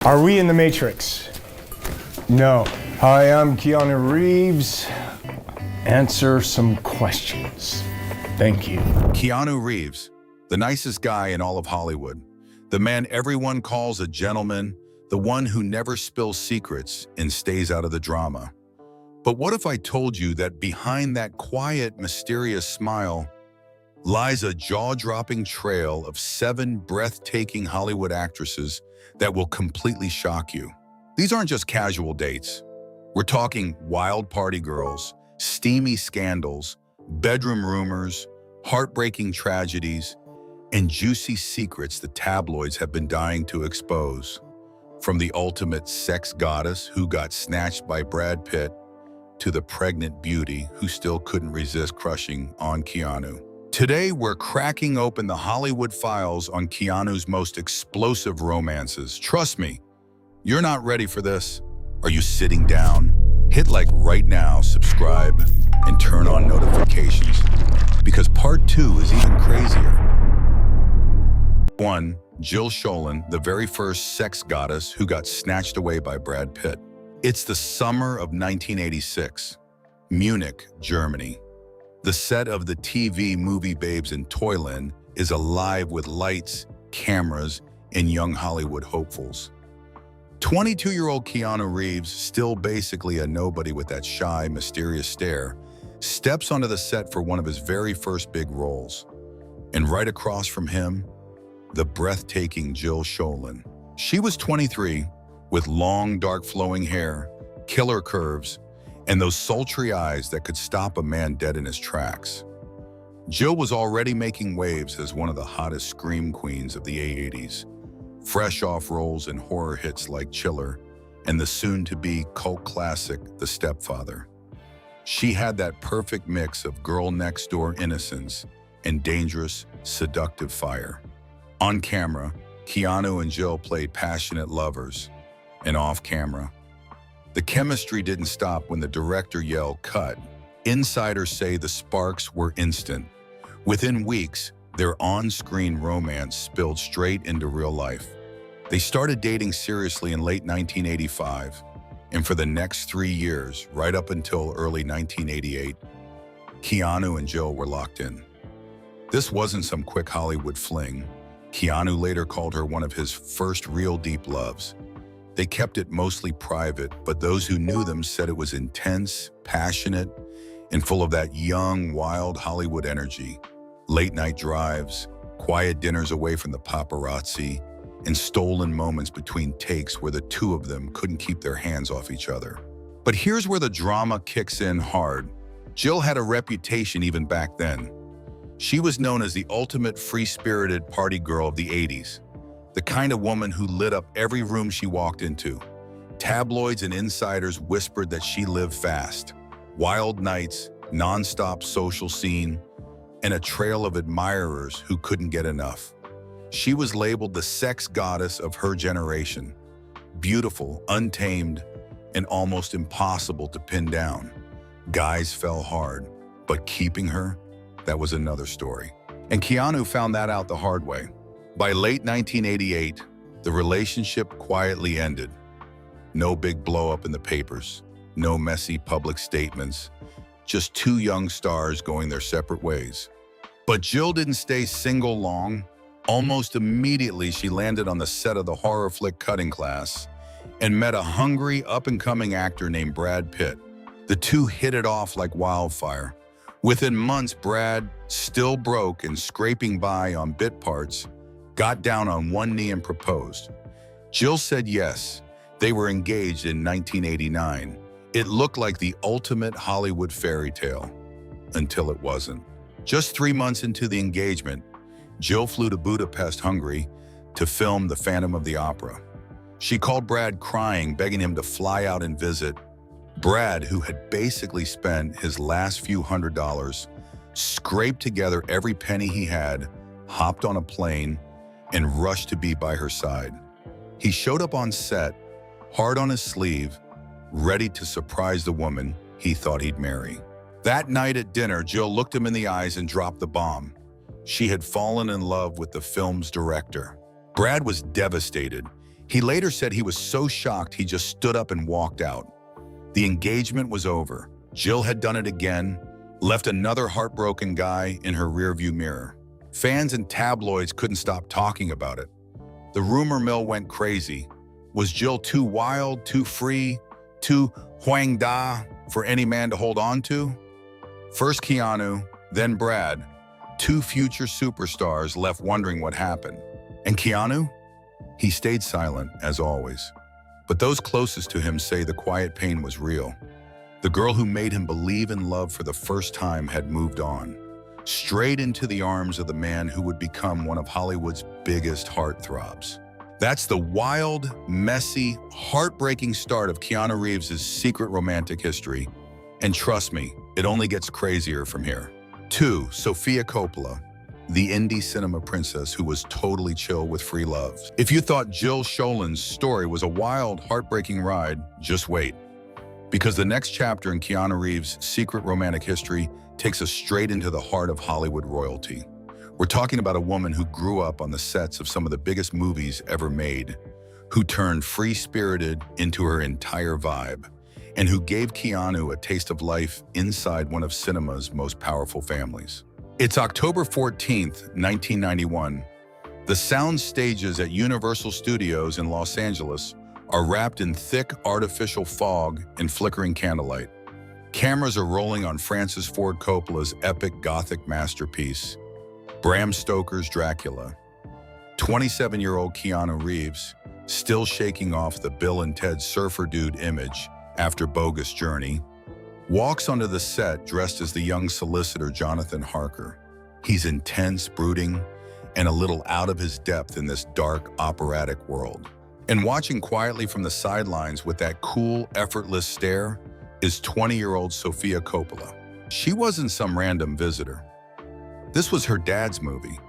Are we in the Matrix? No. Hi, I'm Keanu Reeves. Answer some questions. Thank you. Keanu Reeves, the nicest guy in all of Hollywood. The man everyone calls a gentleman, the one who never spills secrets and stays out of the drama. But what if I told you that behind that quiet, mysterious smile lies a jaw-dropping trail of 7 breathtaking Hollywood actresses that will completely shock you? These aren't just casual dates. We're talking wild party girls, steamy scandals, bedroom rumors, heartbreaking tragedies, and juicy secrets the tabloids have been dying to expose. From the ultimate sex goddess who got snatched by Brad Pitt to the pregnant beauty who still couldn't resist crushing on Keanu. Today, we're cracking open the Hollywood files on Keanu's most explosive romances. Trust me, you're not ready for this. Are you sitting down? Hit like right now, subscribe, and turn on notifications, because part 2 is even crazier. 1. Jill Schoelen, the very first sex goddess who got snatched away by Brad Pitt. It's the summer of 1986, Munich, Germany. The set of the TV movie Babes in Toyland is alive with lights, cameras, and young Hollywood hopefuls. 22-year-old Keanu Reeves, still basically a nobody with that shy, mysterious stare, steps onto the set for one of his very first big roles. And right across from him, the breathtaking Jill Schoelen. She was 23, with long, dark flowing hair, killer curves, and those sultry eyes that could stop a man dead in his tracks. Jill was already making waves as one of the hottest scream queens of the 80s, fresh off roles in horror hits like Chiller and the soon-to-be cult classic The Stepfather. She had that perfect mix of girl-next-door innocence and dangerous, seductive fire. On camera, Keanu and Jill played passionate lovers, and off camera, the chemistry didn't stop when the director yelled, "Cut." Insiders say the sparks were instant. Within weeks, their on-screen romance spilled straight into real life. They started dating seriously in late 1985, and for the next 3 years, right up until early 1988, Keanu and Jill were locked in. This wasn't some quick Hollywood fling. Keanu later called her one of his first real deep loves. They kept it mostly private, but those who knew them said it was intense, passionate, and full of that young, wild Hollywood energy. Late-night drives, quiet dinners away from the paparazzi, and stolen moments between takes where the two of them couldn't keep their hands off each other. But here's where the drama kicks in hard. Jill had a reputation even back then. She was known as the ultimate free-spirited party girl of the 80s. The kind of woman who lit up every room she walked into. Tabloids and insiders whispered that she lived fast. Wild nights, non-stop social scene, and a trail of admirers who couldn't get enough. She was labeled the sex goddess of her generation. Beautiful, untamed, and almost impossible to pin down. Guys fell hard, but keeping her, that was another story. And Keanu found that out the hard way. By late 1988, the relationship quietly ended. No big blow-up in the papers, no messy public statements, just 2 young stars going their separate ways. But Jill didn't stay single long. Almost immediately, she landed on the set of the horror flick Cutting Class and met a hungry, up-and-coming actor named Brad Pitt. The two hit it off like wildfire. Within months, Brad, still broke and scraping by on bit parts, got down on one knee and proposed. Jill said yes. They were engaged in 1989. It looked like the ultimate Hollywood fairy tale, until it wasn't. Just 3 months into the engagement, Jill flew to Budapest, Hungary, to film The Phantom of the Opera. She called Brad crying, begging him to fly out and visit. Brad, who had basically spent his last few $100s, scraped together every penny he had, hopped on a plane, and rushed to be by her side. He showed up on set, heart on his sleeve, ready to surprise the woman he thought he'd marry. That night at dinner, Jill looked him in the eyes and dropped the bomb. She had fallen in love with the film's director. Brad was devastated. He later said he was so shocked he just stood up and walked out. The engagement was over. Jill had done it again, left another heartbroken guy in her rearview mirror. Fans and tabloids couldn't stop talking about it. The rumor mill went crazy. Was Jill too wild, too free, too huang da for any man to hold on to? First Keanu, then Brad, two future superstars left wondering what happened. And Keanu? He stayed silent, as always. But those closest to him say the quiet pain was real. The girl who made him believe in love for the first time had moved on, straight into the arms of the man who would become one of Hollywood's biggest heartthrobs. That's the wild, messy, heartbreaking start of Keanu Reeves' secret romantic history. And trust me, it only gets crazier from here. 2. Sofia Coppola, the indie cinema princess who was totally chill with free love. If you thought Jill Schoelen's story was a wild, heartbreaking ride, just wait. Because the next chapter in Keanu Reeves' secret romantic history takes us straight into the heart of Hollywood royalty. We're talking about a woman who grew up on the sets of some of the biggest movies ever made, who turned free-spirited into her entire vibe, and who gave Keanu a taste of life inside one of cinema's most powerful families. It's October 14th, 1991. The sound stages at Universal Studios in Los Angeles are wrapped in thick artificial fog and flickering candlelight. Cameras are rolling on Francis Ford Coppola's epic Gothic masterpiece, Bram Stoker's Dracula. 27-year-old Keanu Reeves, still shaking off the Bill and Ted surfer dude image after Bogus Journey, walks onto the set dressed as the young solicitor Jonathan Harker. He's intense, brooding, and a little out of his depth in this dark, operatic world. And watching quietly from the sidelines with that cool, effortless stare is 20-year-old Sofia Coppola. She wasn't some random visitor. This was her dad's movie.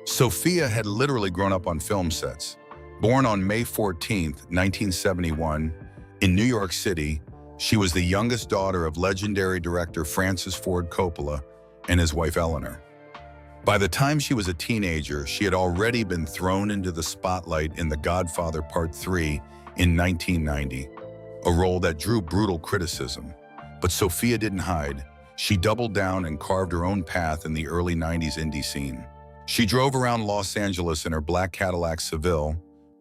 Sofia had literally grown up on film sets. Born on May 14th, 1971, in New York City, she was the youngest daughter of legendary director Francis Ford Coppola and his wife Eleanor. By the time she was a teenager, she had already been thrown into the spotlight in The Godfather Part 3 in 1990, a role that drew brutal criticism. But Sofia didn't hide. She doubled down and carved her own path in the early 90s indie scene. She drove around Los Angeles in her black Cadillac Seville,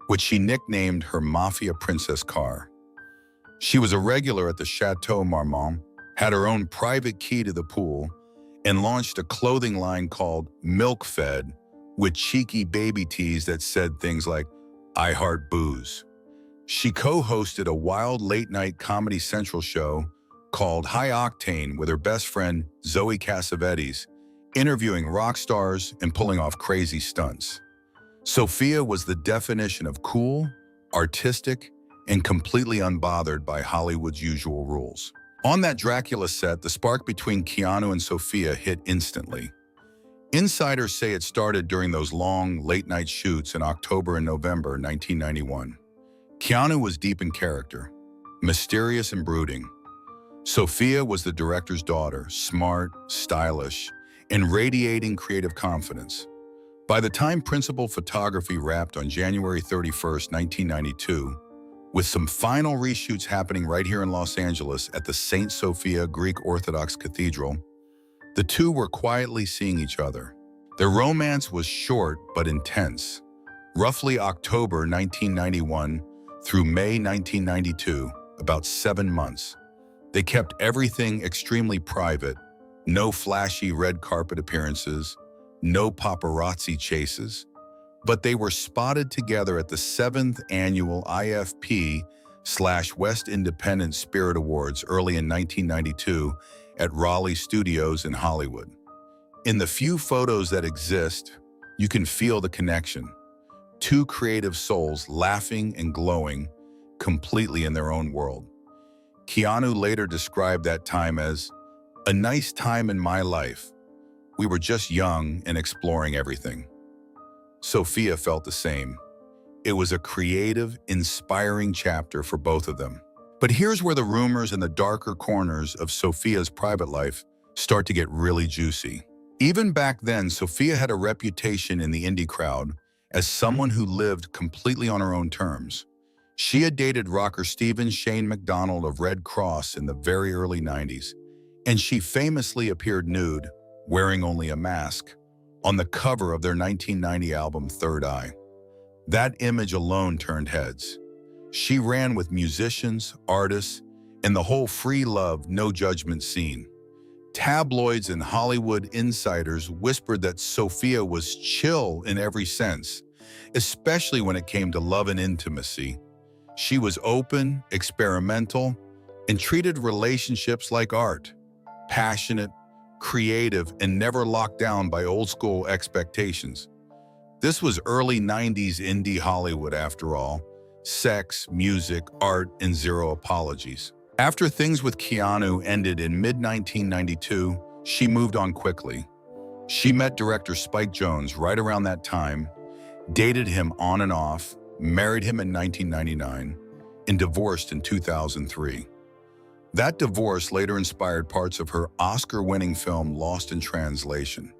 which she nicknamed her Mafia Princess car. She was a regular at the Chateau Marmont, had her own private key to the pool, and launched a clothing line called Milk Fed with cheeky baby tees that said things like, "I heart booze." She co-hosted a wild late-night Comedy Central show called High Octane with her best friend Zoe Cassavetes, interviewing rock stars and pulling off crazy stunts. Sofia was the definition of cool, artistic, and completely unbothered by Hollywood's usual rules. On that Dracula set, the spark between Keanu and Sofia hit instantly. Insiders say it started during those long, late-night shoots in October and November 1991. Keanu was deep in character, mysterious and brooding. Sofia was the director's daughter, smart, stylish, and radiating creative confidence. By the time principal photography wrapped on January 31st, 1992, with some final reshoots happening right here in Los Angeles at the St. Sophia Greek Orthodox Cathedral, the two were quietly seeing each other. Their romance was short but intense. Roughly October 1991 through May 1992, about 7 months. They kept everything extremely private, no flashy red carpet appearances, no paparazzi chases. But they were spotted together at the 7th annual IFP/West Independent Spirit Awards early in 1992 at Raleigh Studios in Hollywood. In the few photos that exist, you can feel the connection. Two creative souls laughing and glowing, completely in their own world. Keanu later described that time as a nice time in my life. We were just young and exploring everything. Sofia felt the same. It was a creative, inspiring chapter for both of them. But here's where the rumors and the darker corners of Sofia's private life start to get really juicy. Even back then, Sofia had a reputation in the indie crowd as someone who lived completely on her own terms. She had dated rocker Stephen Shane McDonald of Red Cross in the very early 90s, and she famously appeared nude, wearing only a mask, on the cover of their 1990 album Third Eye. That image alone turned heads. She ran with musicians, artists, and the whole free love, no judgment scene. Tabloids and Hollywood insiders whispered that Sophia was chill in every sense, especially when it came to love and intimacy. She was open, experimental, and treated relationships like art, passionate, creative, and never locked down by old-school expectations. This was early 90s indie Hollywood, after all. Sex, music, art, and zero apologies. After things with Keanu ended in mid-1992, she moved on quickly. She met director Spike Jonze right around that time, dated him on and off, married him in 1999, and divorced in 2003. That divorce later inspired parts of her Oscar-winning film Lost in Translation.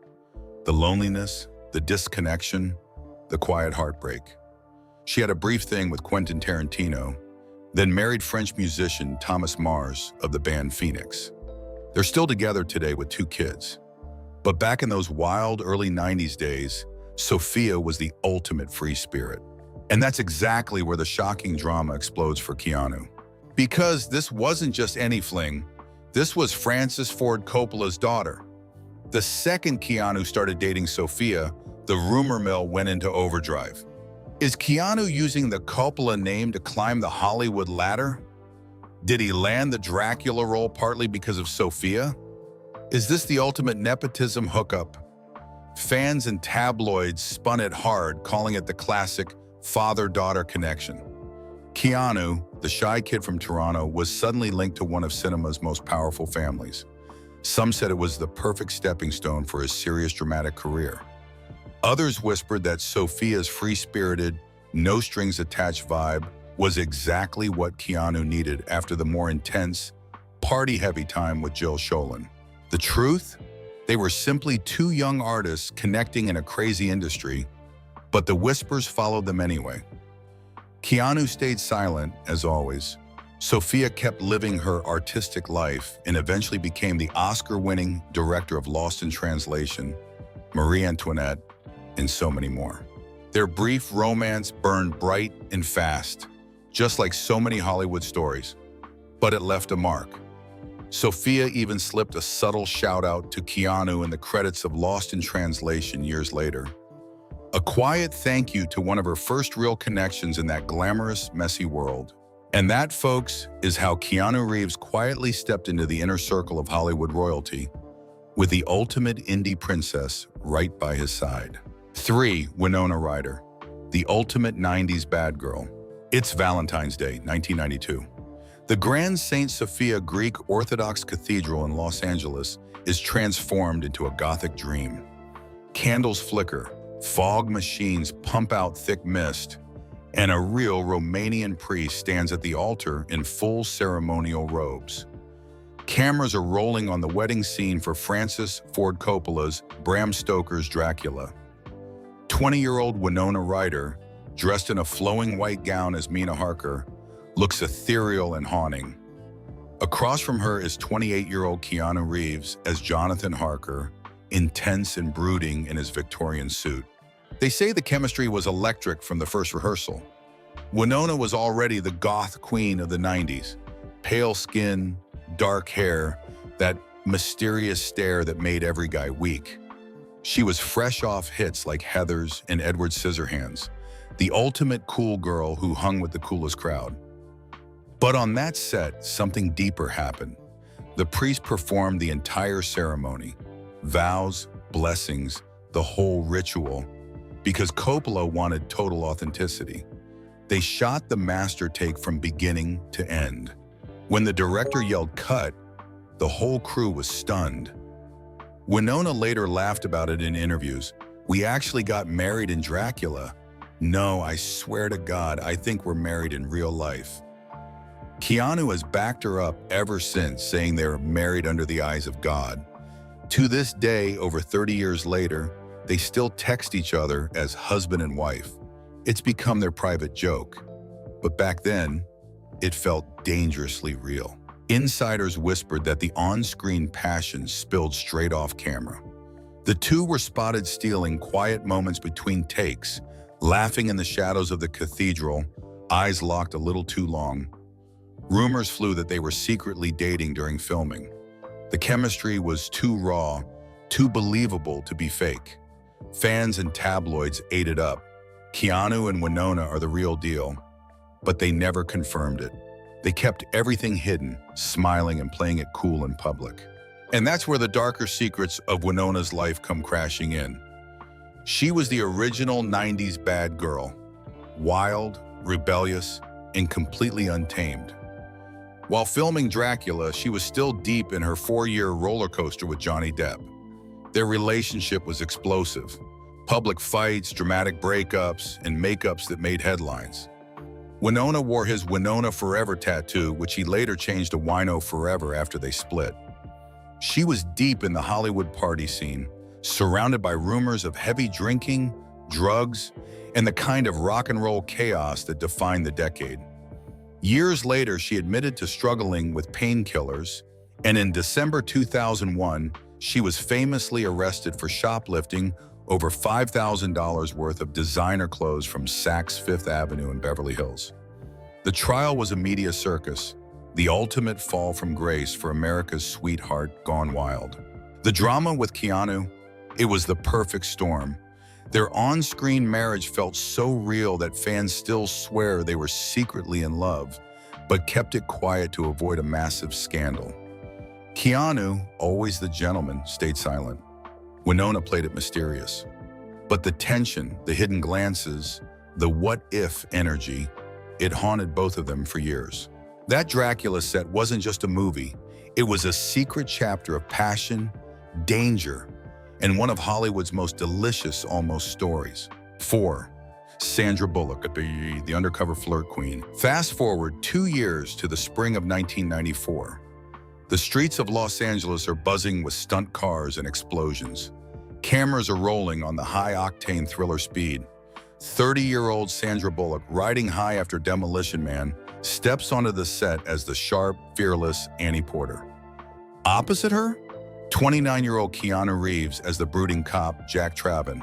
The loneliness, the disconnection, the quiet heartbreak. She had a brief thing with Quentin Tarantino, then married French musician Thomas Mars of the band Phoenix. They're still together today with 2 kids. But back in those wild early 90s days, Sophia was the ultimate free spirit. And that's exactly where the shocking drama explodes for Keanu. Because this wasn't just any fling, this was Francis Ford Coppola's daughter. The second Keanu started dating Sophia, the rumor mill went into overdrive. Is Keanu using the Coppola name to climb the Hollywood ladder? Did he land the Dracula role partly because of Sophia? Is this the ultimate nepotism hookup? Fans and tabloids spun it hard, calling it the classic father-daughter connection. Keanu, the shy kid from Toronto, was suddenly linked to one of cinema's most powerful families. Some said it was the perfect stepping stone for his serious dramatic career. Others whispered that Sophia's free-spirited, no-strings-attached vibe was exactly what Keanu needed after the more intense, party-heavy time with Jill Schoelen. The truth? They were simply 2 young artists connecting in a crazy industry, but the whispers followed them anyway. Keanu stayed silent, as always. Sophia kept living her artistic life and eventually became the Oscar-winning director of Lost in Translation, Marie Antoinette, and so many more. Their brief romance burned bright and fast, just like so many Hollywood stories, but it left a mark. Sophia even slipped a subtle shout-out to Keanu in the credits of Lost in Translation years later. A quiet thank you to one of her first real connections in that glamorous, messy world. And that, folks, is how Keanu Reeves quietly stepped into the inner circle of Hollywood royalty, with the ultimate indie princess right by his side. 3. Winona Ryder, the ultimate 90s bad girl. It's Valentine's Day, 1992. The Grand St. Sophia Greek Orthodox Cathedral in Los Angeles is transformed into a Gothic dream. Candles flicker, fog machines pump out thick mist, and a real Romanian priest stands at the altar in full ceremonial robes. Cameras are rolling on the wedding scene for Francis Ford Coppola's Bram Stoker's Dracula. 20-year-old Winona Ryder, dressed in a flowing white gown as Mina Harker, looks ethereal and haunting. Across from her is 28-year-old Keanu Reeves as Jonathan Harker, intense and brooding in his Victorian suit. They say the chemistry was electric from the first rehearsal. Winona was already the goth queen of the 90s. Pale skin, dark hair, that mysterious stare that made every guy weak. She was fresh off hits like Heathers and Edward Scissorhands, the ultimate cool girl who hung with the coolest crowd. But on that set, something deeper happened. The priest performed the entire ceremony, vows, blessings, the whole ritual, because Coppola wanted total authenticity. They shot the master take from beginning to end. When the director yelled cut, the whole crew was stunned. Winona later laughed about it in interviews. "We actually got married in Dracula. No, I swear to God, I think we're married in real life." Keanu has backed her up ever since, saying they're married under the eyes of God. To this day, over 30 years later, They still text each other as husband and wife. It's become their private joke. But back then, it felt dangerously real. Insiders whispered that the on-screen passion spilled straight off camera. The two were spotted stealing quiet moments between takes, laughing in the shadows of the cathedral, eyes locked a little too long. Rumors flew that they were secretly dating during filming. The chemistry was too raw, too believable to be fake. Fans and tabloids ate it up. Keanu and Winona are the real deal, but they never confirmed it. They kept everything hidden, smiling and playing it cool in public. And that's where the darker secrets of Winona's life come crashing in. She was the original 90s bad girl, wild, rebellious, and completely untamed. While filming Dracula, she was still deep in her 4-year roller coaster with Johnny Depp. Their relationship was explosive. Public fights, dramatic breakups, and makeups that made headlines. Winona wore his Winona Forever tattoo, which he later changed to Wino Forever after they split. She was deep in the Hollywood party scene, surrounded by rumors of heavy drinking, drugs, and the kind of rock and roll chaos that defined the decade. Years later, she admitted to struggling with painkillers, and in December 2001, she was famously arrested for shoplifting over $5,000 worth of designer clothes from Saks Fifth Avenue in Beverly Hills. The trial was a media circus, the ultimate fall from grace for America's sweetheart gone wild. The drama with Keanu, it was the perfect storm. Their on-screen marriage felt so real that fans still swear they were secretly in love, but kept it quiet to avoid a massive scandal. Keanu, always the gentleman, stayed silent. Winona played it mysterious. But the tension, the hidden glances, the what-if energy, it haunted both of them for years. That Dracula set wasn't just a movie. It was a secret chapter of passion, danger, and one of Hollywood's most delicious almost stories. 4. Sandra Bullock, the undercover flirt queen. Fast forward 2 years to the spring of 1994. The streets of Los Angeles are buzzing with stunt cars and explosions. Cameras are rolling on the high-octane thriller speed. 30-year-old Sandra Bullock, riding high after Demolition Man, steps onto the set as the sharp, fearless Annie Porter. Opposite her, 29-year-old Keanu Reeves as the brooding cop Jack Traven.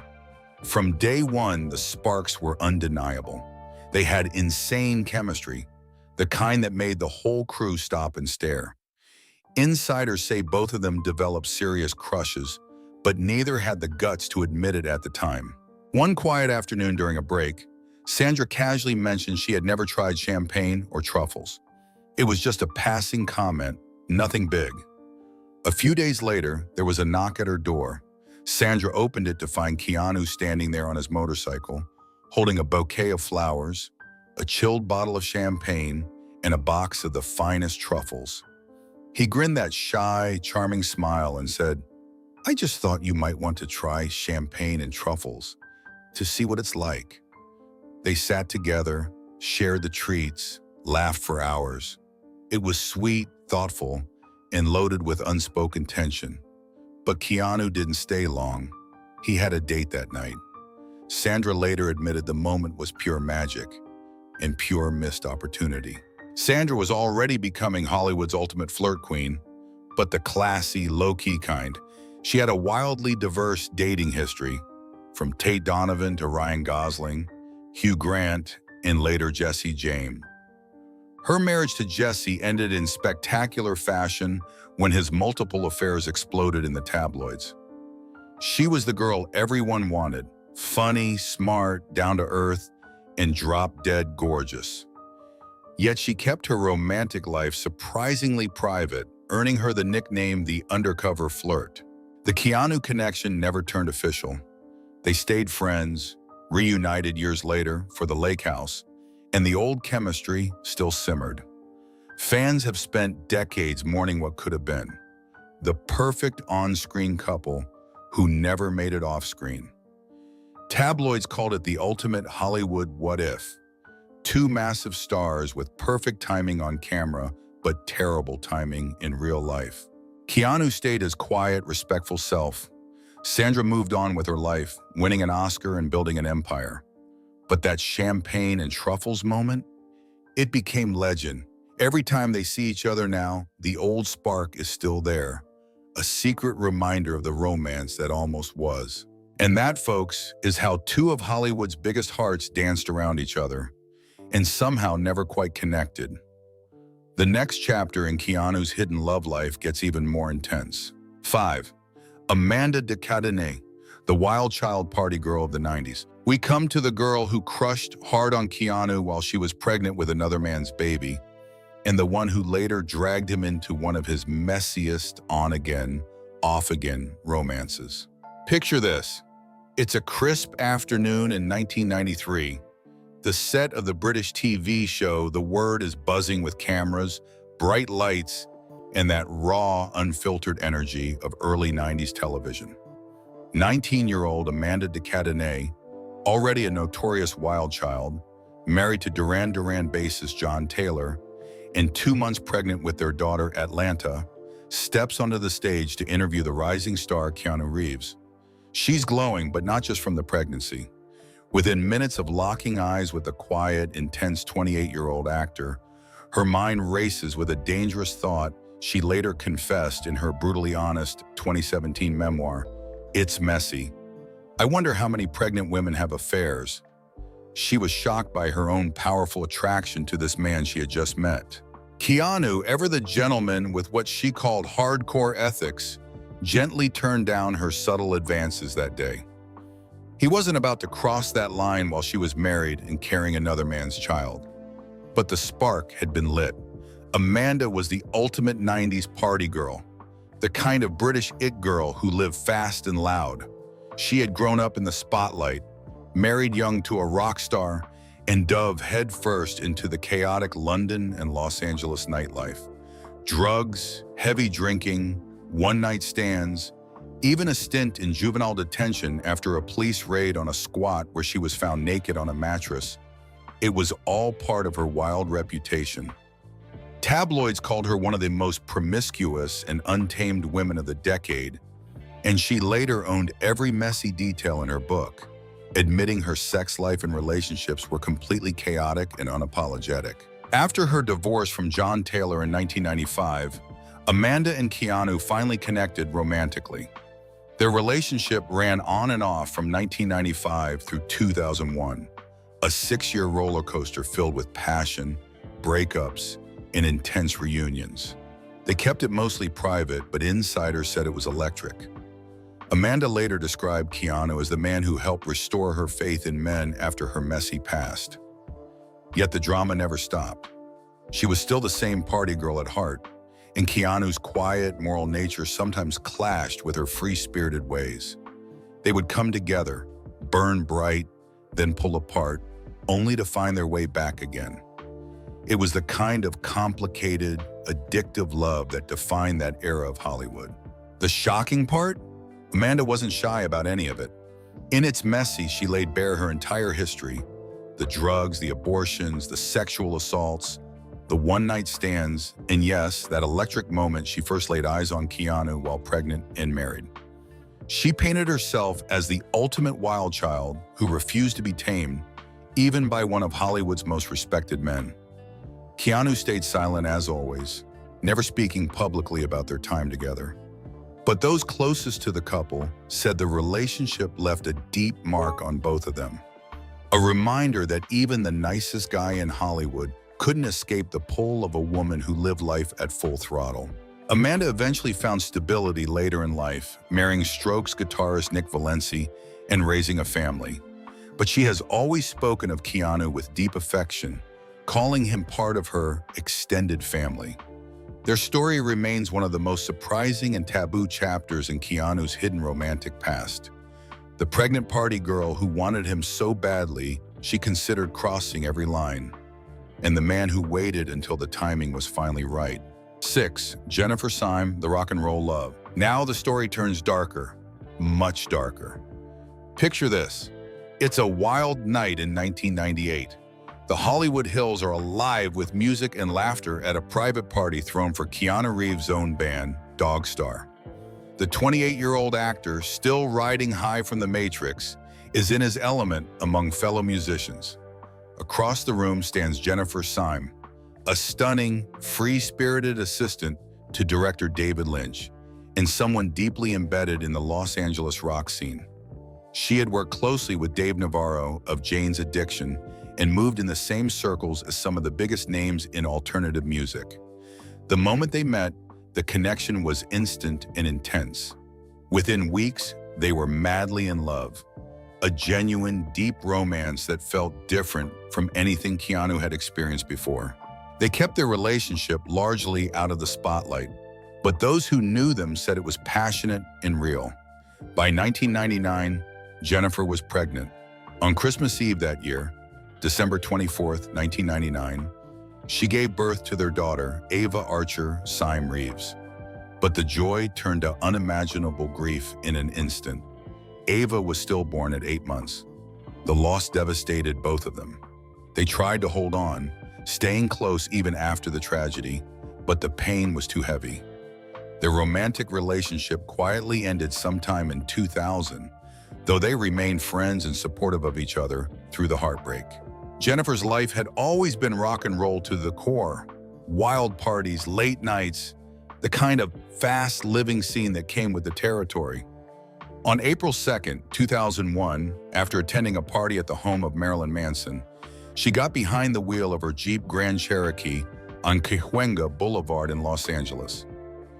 From day one, the sparks were undeniable. They had insane chemistry, the kind that made the whole crew stop and stare. Insiders say both of them developed serious crushes, but neither had the guts to admit it at the time. One quiet afternoon during a break, Sandra casually mentioned she had never tried champagne or truffles. It was just a passing comment, nothing big. A few days later, there was a knock at her door. Sandra opened it to find Keanu standing there on his motorcycle, holding a bouquet of flowers, a chilled bottle of champagne, and a box of the finest truffles. He grinned that shy, charming smile and said, "I just thought you might want to try champagne and truffles to see what it's like." They sat together, shared the treats, laughed for hours. It was sweet, thoughtful, and loaded with unspoken tension. But Keanu didn't stay long. He had a date that night. Sandra later admitted the moment was pure magic and pure missed opportunity. Sandra was already becoming Hollywood's ultimate flirt queen, but the classy, low-key kind. She had a wildly diverse dating history, from Tate Donovan to Ryan Gosling, Hugh Grant, and later Jesse James. Her marriage to Jesse ended in spectacular fashion when his multiple affairs exploded in the tabloids. She was the girl everyone wanted, funny, smart, down-to-earth, and drop-dead gorgeous. Yet she kept her romantic life surprisingly private, earning her the nickname the undercover flirt. The Keanu connection never turned official. They stayed friends, reunited years later for the lake house, and the old chemistry still simmered. Fans have spent decades mourning what could have been. The perfect on-screen couple who never made it off-screen. Tabloids called it the ultimate Hollywood what-if. Two massive stars with perfect timing on camera, but terrible timing in real life. Keanu stayed his quiet, respectful self, Sandra moved on with her life, winning an Oscar and building an empire. But that champagne and truffles moment, it became legend. Every time they see each other now, the old spark is still there, a secret reminder of the romance that almost was. And that, folks, is how two of Hollywood's biggest hearts danced around each other, and somehow never quite connected. The next chapter in Keanu's hidden love life gets even more intense. 5. Amanda de Cadenet, the wild child party girl of the 90s. We come to the girl who crushed hard on Keanu while she was pregnant with another man's baby, and the one who later dragged him into one of his messiest on-again, off-again romances. Picture this. It's a crisp afternoon in 1993. The set of the British TV show The Word is buzzing with cameras, bright lights, and that raw, unfiltered energy of early 90s television. 19-year-old Amanda de Cadenet, already a notorious wild child, married to Duran Duran bassist John Taylor, and 2 months pregnant with their daughter Atlanta, steps onto the stage to interview the rising star Keanu Reeves. She's glowing, but not just from the pregnancy. Within minutes of locking eyes with the quiet, intense 28-year-old actor, her mind races with a dangerous thought she later confessed in her brutally honest 2017 memoir, "It's Messy. I wonder how many pregnant women have affairs." She was shocked by her own powerful attraction to this man she had just met. Keanu, ever the gentleman with what she called hardcore ethics, gently turned down her subtle advances that day. He wasn't about to cross that line while she was married and carrying another man's child. But the spark had been lit. Amanda was the ultimate 90s party girl, the kind of British it girl who lived fast and loud. She had grown up in the spotlight, married young to a rock star, and dove headfirst into the chaotic London and Los Angeles nightlife. Drugs, heavy drinking, one-night stands, even a stint in juvenile detention after a police raid on a squat where she was found naked on a mattress. It was all part of her wild reputation. Tabloids called her one of the most promiscuous and untamed women of the decade, and she later owned every messy detail in her book, admitting her sex life and relationships were completely chaotic and unapologetic. After her divorce from John Taylor in 1995, Amanda and Keanu finally connected romantically. Their relationship ran on and off from 1995 through 2001, a 6-year roller coaster filled with passion, breakups, and intense reunions. They kept it mostly private, but insiders said it was electric. Amanda later described Keanu as the man who helped restore her faith in men after her messy past. Yet the drama never stopped. She was still the same party girl at heart, and Keanu's quiet, moral nature sometimes clashed with her free-spirited ways. They would come together, burn bright, then pull apart, only to find their way back again. It was the kind of complicated, addictive love that defined that era of Hollywood. The shocking part? Amanda wasn't shy about any of it. In It's Messy, she laid bare her entire history: the drugs, the abortions, the sexual assaults, the one-night stands, and yes, that electric moment she first laid eyes on Keanu while pregnant and married. She painted herself as the ultimate wild child who refused to be tamed, even by one of Hollywood's most respected men. Keanu stayed silent as always, never speaking publicly about their time together. But those closest to the couple said the relationship left a deep mark on both of them. A reminder that even the nicest guy in Hollywood couldn't escape the pull of a woman who lived life at full throttle. Amanda eventually found stability later in life, marrying Strokes guitarist Nick Valenci and raising a family. But she has always spoken of Keanu with deep affection, calling him part of her extended family. Their story remains one of the most surprising and taboo chapters in Keanu's hidden romantic past. The pregnant party girl who wanted him so badly she considered crossing every line, and the man who waited until the timing was finally right. 6. Jennifer Syme, The Rock and Roll Love. Now the story turns darker, much darker. Picture this. It's a wild night in 1998. The Hollywood Hills are alive with music and laughter at a private party thrown for Keanu Reeves' own band, Dog Star. The 28-year-old actor, still riding high from the Matrix, is in his element among fellow musicians. Across the room stands Jennifer Syme, a stunning, free-spirited assistant to director David Lynch, and someone deeply embedded in the Los Angeles rock scene. She had worked closely with Dave Navarro of Jane's Addiction and moved in the same circles as some of the biggest names in alternative music. The moment they met, the connection was instant and intense. Within weeks, they were madly in love, a genuine, deep romance that felt different from anything Keanu had experienced before. They kept their relationship largely out of the spotlight, but those who knew them said it was passionate and real. By 1999, Jennifer was pregnant. On Christmas Eve that year, December 24th, 1999, she gave birth to their daughter, Ava Archer Syme Reeves. But the joy turned to unimaginable grief in an instant. Ava was stillborn at 8 months. The loss devastated both of them. They tried to hold on, staying close even after the tragedy, but the pain was too heavy. Their romantic relationship quietly ended sometime in 2000, though they remained friends and supportive of each other through the heartbreak. Jennifer's life had always been rock and roll to the core. Wild parties, late nights, the kind of fast living scene that came with the territory. On April 2nd, 2001, after attending a party at the home of Marilyn Manson, she got behind the wheel of her Jeep Grand Cherokee on Cahuenga Boulevard in Los Angeles.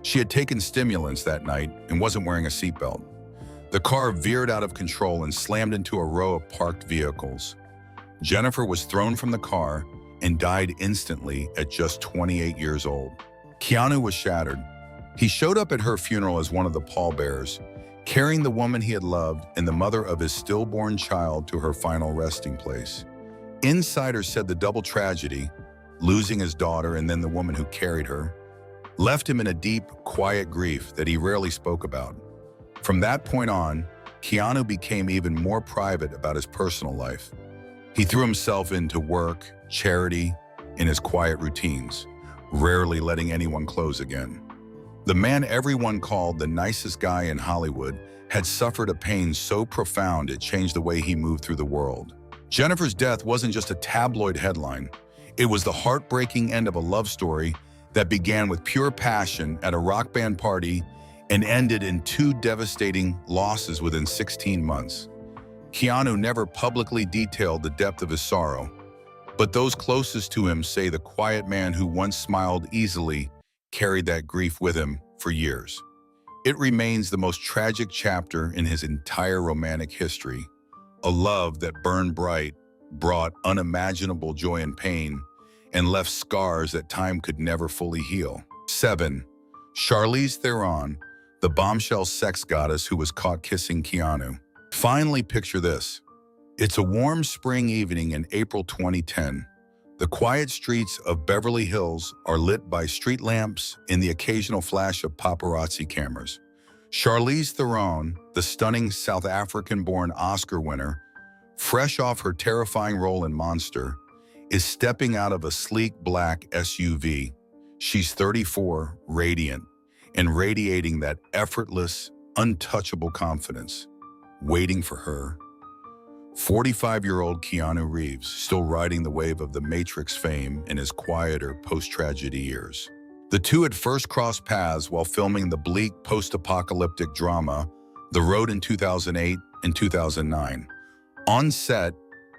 She had taken stimulants that night and wasn't wearing a seatbelt. The car veered out of control and slammed into a row of parked vehicles. Jennifer was thrown from the car and died instantly at just 28 years old. Keanu was shattered. He showed up at her funeral as one of the pallbearers, carrying the woman he had loved and the mother of his stillborn child to her final resting place. Insiders said the double tragedy, losing his daughter and then the woman who carried her, left him in a deep, quiet grief that he rarely spoke about. From that point on, Keanu became even more private about his personal life. He threw himself into work, charity, and his quiet routines, rarely letting anyone close again. The man everyone called the nicest guy in Hollywood had suffered a pain so profound it changed the way he moved through the world. Jennifer's death wasn't just a tabloid headline. It was the heartbreaking end of a love story that began with pure passion at a rock band party and ended in 2 devastating losses within 16 months. Keanu never publicly detailed the depth of his sorrow, but those closest to him say the quiet man who once smiled easily carried that grief with him for years. It remains the most tragic chapter in his entire romantic history, a love that burned bright, brought unimaginable joy and pain, and left scars that time could never fully heal. 7. Charlize Theron, the bombshell sex goddess who was caught kissing Keanu. Finally, picture this. It's a warm spring evening in April 2010. The quiet streets of Beverly Hills are lit by street lamps and the occasional flash of paparazzi cameras. Charlize Theron, the stunning South African-born Oscar winner, fresh off her terrifying role in Monster, is stepping out of a sleek black SUV. She's 34, radiant, and radiating that effortless, untouchable confidence. Waiting for her, 45-year-old Keanu Reeves, still riding the wave of the Matrix fame in his quieter post-tragedy years. The two had first crossed paths while filming the bleak post-apocalyptic drama The Road in 2008 and 2009. On set,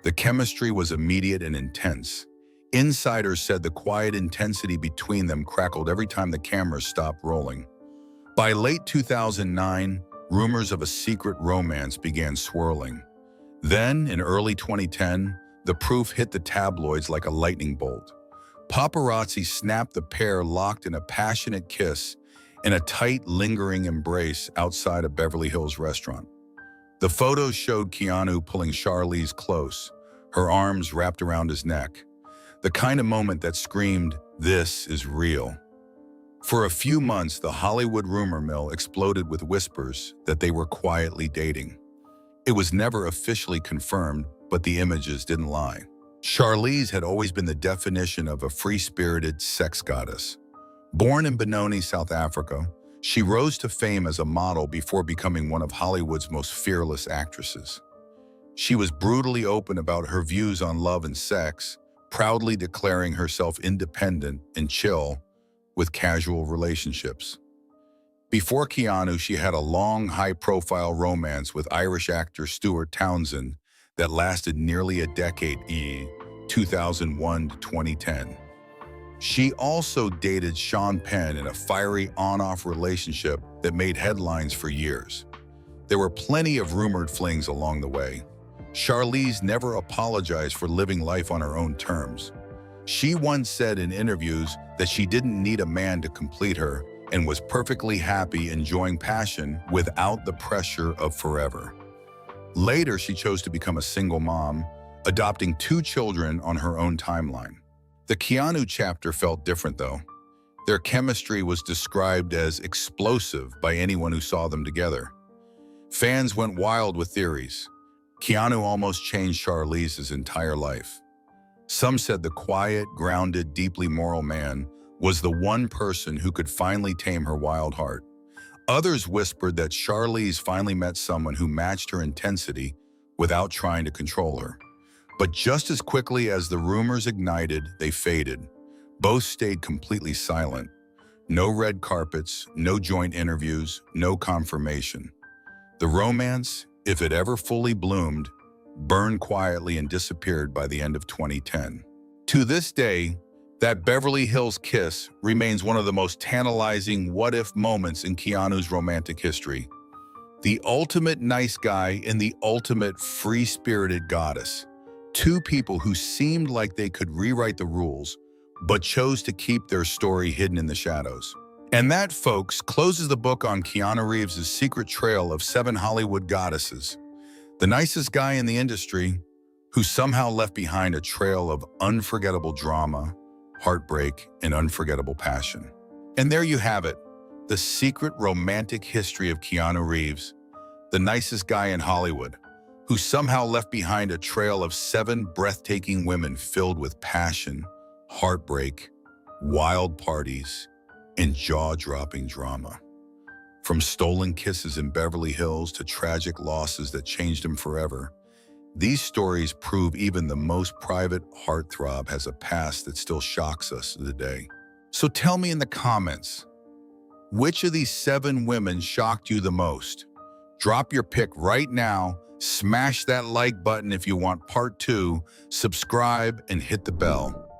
the chemistry was immediate and intense. Insiders said the quiet intensity between them crackled every time the cameras stopped rolling. By late 2009, rumors of a secret romance began swirling. Then, in early 2010, the proof hit the tabloids like a lightning bolt. Paparazzi snapped the pair locked in a passionate kiss and a tight, lingering embrace outside a Beverly Hills restaurant. The photos showed Keanu pulling Charlize close, her arms wrapped around his neck. The kind of moment that screamed, "This is real." For a few months, the Hollywood rumor mill exploded with whispers that they were quietly dating. It was never officially confirmed, but the images didn't lie. Charlize had always been the definition of a free-spirited sex goddess. Born in Benoni, South Africa, She rose to fame as a model before becoming one of Hollywood's most fearless actresses. She was brutally open about her views on love and sex, proudly declaring herself independent and chill with casual relationships. Before Keanu, she had a long, high-profile romance with Irish actor Stuart Townsend that lasted nearly a decade, 2001 to 2010. She also dated Sean Penn in a fiery on-off relationship that made headlines for years. There were plenty of rumored flings along the way. Charlize never apologized for living life on her own terms. She once said in interviews that she didn't need a man to complete her and was perfectly happy enjoying passion without the pressure of forever. Later, she chose to become a single mom, adopting 2 children on her own timeline. The Keanu chapter felt different, though. Their chemistry was described as explosive by anyone who saw them together. Fans went wild with theories. Keanu almost changed Charlize's entire life. Some said the quiet, grounded, deeply moral man was the one person who could finally tame her wild heart. Others whispered that Charlize finally met someone who matched her intensity without trying to control her. But just as quickly as the rumors ignited, they faded. Both stayed completely silent. No red carpets, no joint interviews, no confirmation. The romance, if it ever fully bloomed, burned quietly and disappeared by the end of 2010. To this day, that Beverly Hills kiss remains one of the most tantalizing what-if moments in Keanu's romantic history. The ultimate nice guy and the ultimate free-spirited goddess. 2 people who seemed like they could rewrite the rules, but chose to keep their story hidden in the shadows. And that, folks, closes the book on Keanu Reeves' secret trail of 7 Hollywood goddesses. The nicest guy in the industry, who somehow left behind a trail of unforgettable drama, heartbreak, and unforgettable passion. And there you have it, the secret romantic history of Keanu Reeves, the nicest guy in Hollywood, who somehow left behind a trail of 7 breathtaking women filled with passion, heartbreak, wild parties, and jaw-dropping drama. From stolen kisses in Beverly Hills to tragic losses that changed him forever, these stories prove even the most private heartthrob has a past that still shocks us today. So tell me in the comments, which of these 7 women shocked you the most? Drop your pick right now, smash that like button if you want part 2, subscribe, and hit the bell.